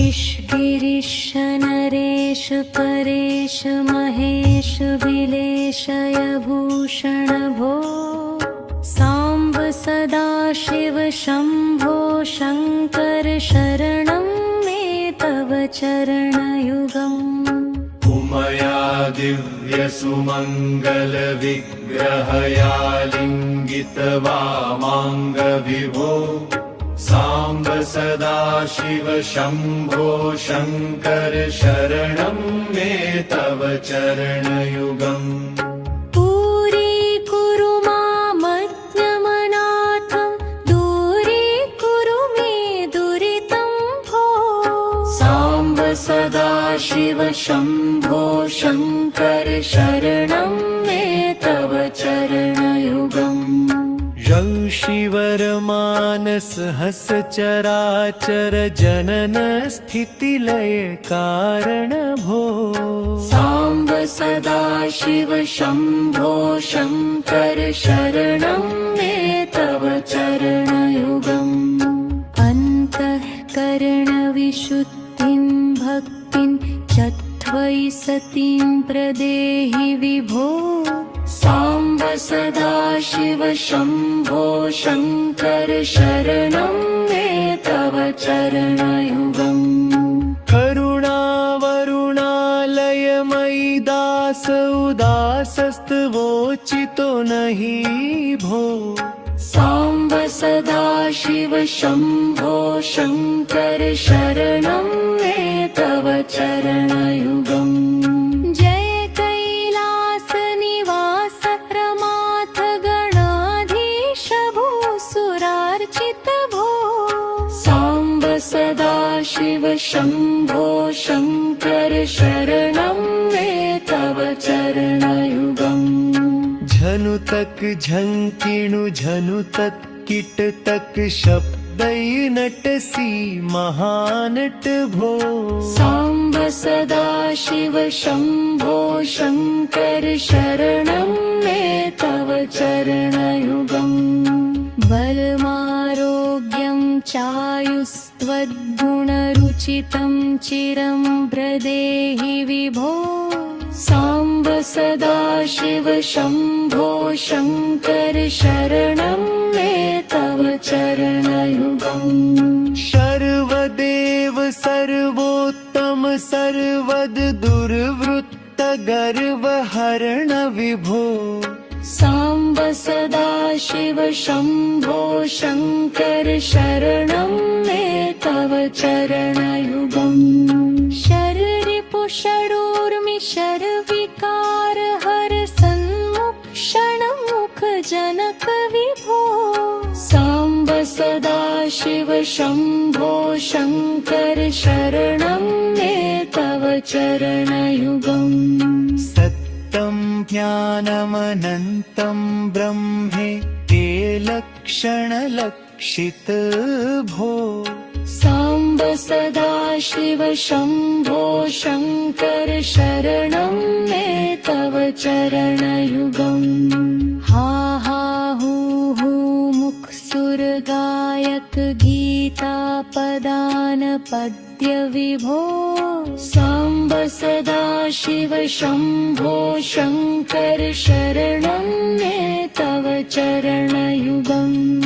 ईश गिरीश नरेश परेश महेश विलेशय भूषण भो सांब सदा शिव शंभो शंकर शरणं मे तव चरणयुगम् उमया दिव्य सुमंगल विग्रहया लिंगित वामांग विभो सांब सदा शिव शंभो शंकर शरणं मे तव चरणयुगम् सदा शिव शंभो शंकर शरणं मे तव चरणयुगम् यं शिवरमानस हस चराचर जनन स्थितिलय कारण भो सांब सदा शिव शंभो शंकर शरणं मे तव चरणयुगम् अन्तःकरण विशुद्धिं भक्तिं चत्वयि सतीं प्रदेहि विभो सांब सदा शिव शंभो शंकर शरणं मे तव चरणयुगम् करुणावरुणालयमयि दास उदासस्तवोचितो नहि भो सांब सदा शिव शंभो शंकर शरणं मे तव चरणयुगम् जय कैलास निवास रमाथ गणाधीश भूसुरार्चित भो सांब सदा शिव शंभो शंकर शरणं मे तव चरणयुगम् झनुतक झंकिणु झनुतक किटतक शब्दै नटसी महानट भो सांब सदा शिव शंभो शंकर शरणं मे तव चरणयुगम् बलमारोग्यं चायुस्त्वद्गुणरुचितं चिरं प्रदेहि विभो सांब सदा शिव शंभो शंकर शरणं मे तव चरणयुगम् सर्वदेव सर्वोत्तम सर्वद दुर्वृत्त गर्व हरण विभो सांब सदा शिव शंभो शंकर शरणं मे तव चरणयुगम् शररिपु षडूर्मि शर्विकार हर सन्मुख क्षणमुख जनक विभो सांब सदा शिव शंभो शंकर शरणं मे तव चरणयुगम् सत्यं ज्ञानमनन्तं ब्रह्मे ते लक्षणलक्षित भो सांब सदा शिव शंभो शंकर शरणं मे तव चरणयुगम् हा हा हू हू मुख सुर गायक गीता पदान पद्य विभो सांब सदा शिव शंभो शंकर शरणं मे तव चरणयुगम्